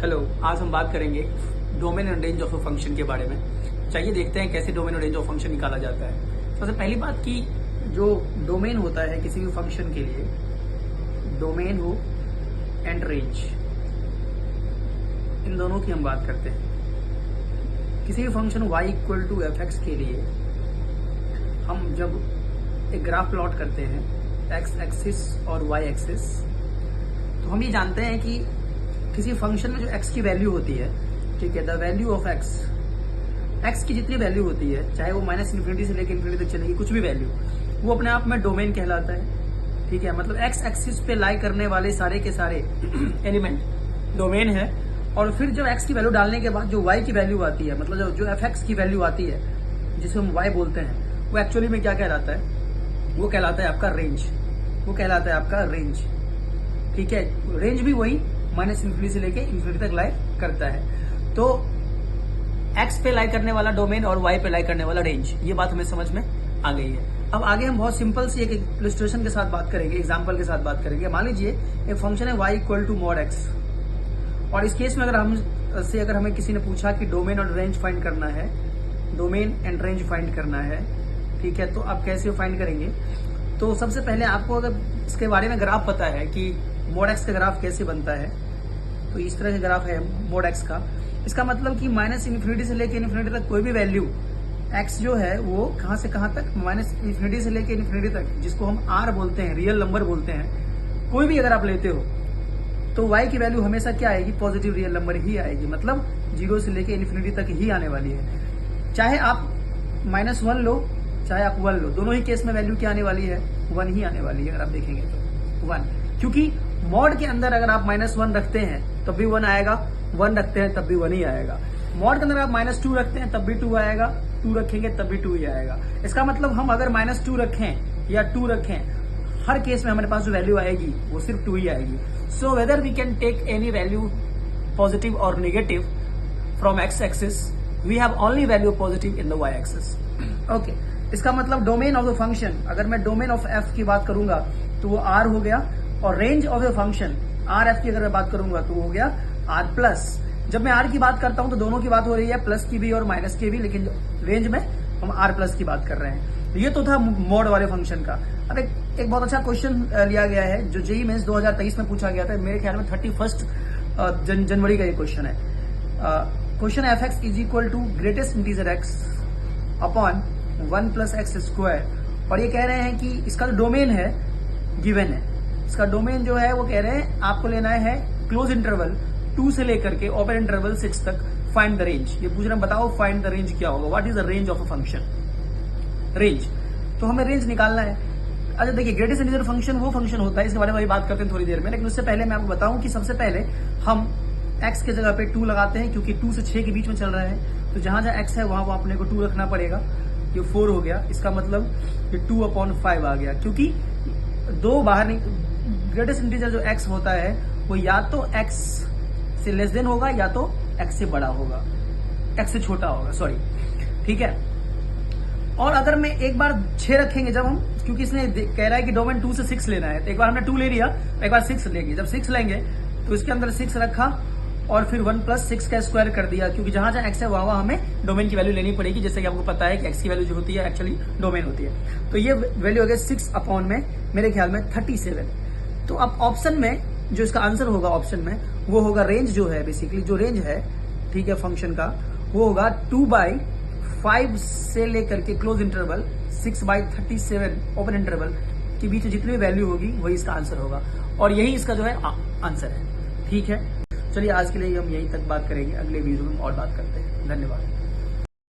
Hello, आज हम बात करेंगे domain and range of a function के बारे में। चलिए देखते हैं कैसे डोमेन और रेंज ऑफ फंक्शन निकाला जाता है। सबसे पहली बात कि जो डोमेन होता है किसी भी फंक्शन के लिए, डोमेन हो एंड रेंज, इन दोनों की हम बात करते हैं। किसी भी function y equal to f x के लिए हम जब एक ग्राफ प्लॉट करते हैं x एक्सिस और y एक्सिस, तो हम ये जानते हैं कि किसी फंक्शन में जो x की वैल्यू होती है, ठीक है, द वैल्यू ऑफ x की जितनी वैल्यू होती है, चाहे वो माइनस इन्फिनिटी से लेकर इन्फिनिटी तक चलेगी, कुछ भी वैल्यू, वो अपने आप में डोमेन कहलाता है। ठीक है, मतलब x एक्सिस पे लाई करने वाले सारे के सारे एलिमेंट डोमेन है। और फिर जब x की वैल्यू डालने के बाद जो y की वैल्यू आती है, मतलब जो एफ एक्स की वैल्यू आती है, जिसे हम y बोलते हैं, वो एक्चुअली में क्या कहलाता है? वो कहलाता है आपका रेंज। वो कहलाता है आपका रेंज। ठीक है, रेंज भी वही माइनस इन्फिनिटी से लेके इन्फिनिटी तक लाई करता है। तो x पे लाई करने वाला डोमेन और y पे लाई करने वाला रेंज, ये बात हमें समझ में आ गई है। अब आगे हम बहुत सिंपल सी एक इलस्ट्रेशन के साथ बात करेंगे, एग्जांपल के साथ बात करेंगे। मान लीजिए एक फंक्शन है y equal to mod x, और इस केस में अगर हमें किसी ने पूछा कि डोमेन और रेंज फाइंड करना है, डोमेन एंड रेंज फाइंड करना है, ठीक है, तो आप कैसे फाइंड करेंगे? तो सबसे पहले आपको अगर इसके बारे में ग्राफ पता है कि मोड एक्स का ग्राफ कैसे बनता है, तो इस तरह का ग्राफ है मोड एक्स का। इसका मतलब कि माइनस इन्फिनिटी से लेकर इन्फिनिटी तक कोई भी वैल्यू एक्स जो है वो कहां से कहां तक, माइनस इन्फिनिटी से लेकर इन्फिनिटी तक, जिसको हम आर बोलते हैं, रियल नंबर बोलते हैं, कोई भी अगर आप लेते हो तो y की वैल्यू हमेशा क्या आएगी? पॉजिटिव रियल नंबर ही आएगी। मतलब 0 से लेकर इन्फिनिटी तक ही आने वाली है। चाहे आप -1 लो, चाहे आप 1 लो, दोनों ही केस में वैल्यू क्या आने वाली है? 1 ही आने वाली है। अगर आप देखेंगे तो 1, क्योंकि मॉड के अंदर अगर आप -1 रखते हैं तब भी 1 आएगा, 1 रखते हैं तब भी 1 ही आएगा। मॉड के अंदर आप -2 रखते हैं तब भी 2 आएगा, 2 रखेंगे तब भी 2 ही आएगा। इसका मतलब हम अगर -2 रखें या 2 रखें, हर केस में हमारे पास जो वैल्यू आएगी वो सिर्फ 2 ही आएगी। So whether we can take any value positive और negative from x axis, we have only value positive in the y axis. Okay, इसका मतलब डोमेन ऑफ द फंक्शन, अगर मैं डोमेन ऑफ f की बात करूंगा तो वो r हो गया, और range of the function R F की अगर मैं बात करूंगा तो वो हो गया आर प्लस। जब मैं आर की बात करता हूं तो दोनों की बात हो रही है, प्लस की भी और माइनस की भी, लेकिन रेंज में हम आर प्लस की बात कर रहे हैं। ये तो था मोड वाले फंक्शन का। अब एक बहुत अच्छा क्वेश्चन लिया गया है जो जेईई मेंस 2023 में पूछा गया था, मेरे ख्याल में 31 जनवरी का ये क्वेश्चन है। Question f x is equal to greatest integer x upon 1 plus x square, और ये कह रहे हैं कि इसका जो डोमेन है गिवन है, इसका डोमेन जो है वो कह रहे हैं आपको लेना है क्लोज इंटरवल 2 से लेकर के ओपन इंटरवल 6 तक, फाइंड द रेंज। ये पूछ रहे हैं बताओ फाइंड द रेंज क्या होगा, what is the range of a function? Range, तो हमें रेंज निकालना है। अच्छा देखिए, ग्रेटेस्ट इंटीजर फंक्शन वो फंक्शन होता है, इसके बारे में बात करते हैं थोड़ी देर में, लेकिन उससे पहले मैं आपको बताऊं कि सबसे पहले हम x के जगह पे 2 लगाते हैं, क्योंकि 2 से 6 के बीच में चल रहा है, तो जहां जहां x है वहां वो अपने को 2 रखना पड़ेगा। ये 4 हो गया, इसका मतलब ये 2/5 आ गया, क्योंकि 2 बाहर नहीं। ग्रेटेस्ट इंटीजर जो x होता है वो या तो x से लेस देन होगा या तो x से बड़ा होगा, x से छोटा होगा, सॉरी, ठीक है। और अगर मैं एक बार 6 रखेंगे जब हम, क्योंकि इसने कह रहा है कि डोमेन 2 से 6 लेना है, तो एक बार हमने 2 ले लिया, एक बार 6 लेंगे। जब 6 लेंगे तो इसके अंदर 6 रखा और फिर 1 प्लस 6 का स्क्वायर कर दिया, क्योंकि जहां जहां x है वहां हमें डोमेन की वैल्यू लेनी पड़ेगी। जैसे कि आपको पता है कि x की वैल्यू जो होती है एक्चुअली डोमेन होती है। तो ये वैल्यू हो गया 6 अपॉन में मेरे ख्याल में 37। तो अब ऑप्शन में जो इसका आंसर होगा, ऑप्शन में वो होगा रेंज जो है, बेसिकली जो रेंज है, ठीक है, फंक्शन का, वो होगा 2/5 से लेकर के क्लोज इंटरवल 6/37 ओपन इंटरवल के बीच जितनी वैल्यू होगी वही इसका आंसर होगा, और यही इसका जो है आंसर है। ठीक है, चलिए आज के लिए हम यहीं तक बात करेंगे, अगले वीडियो में और बात करते हैं। धन्यवाद।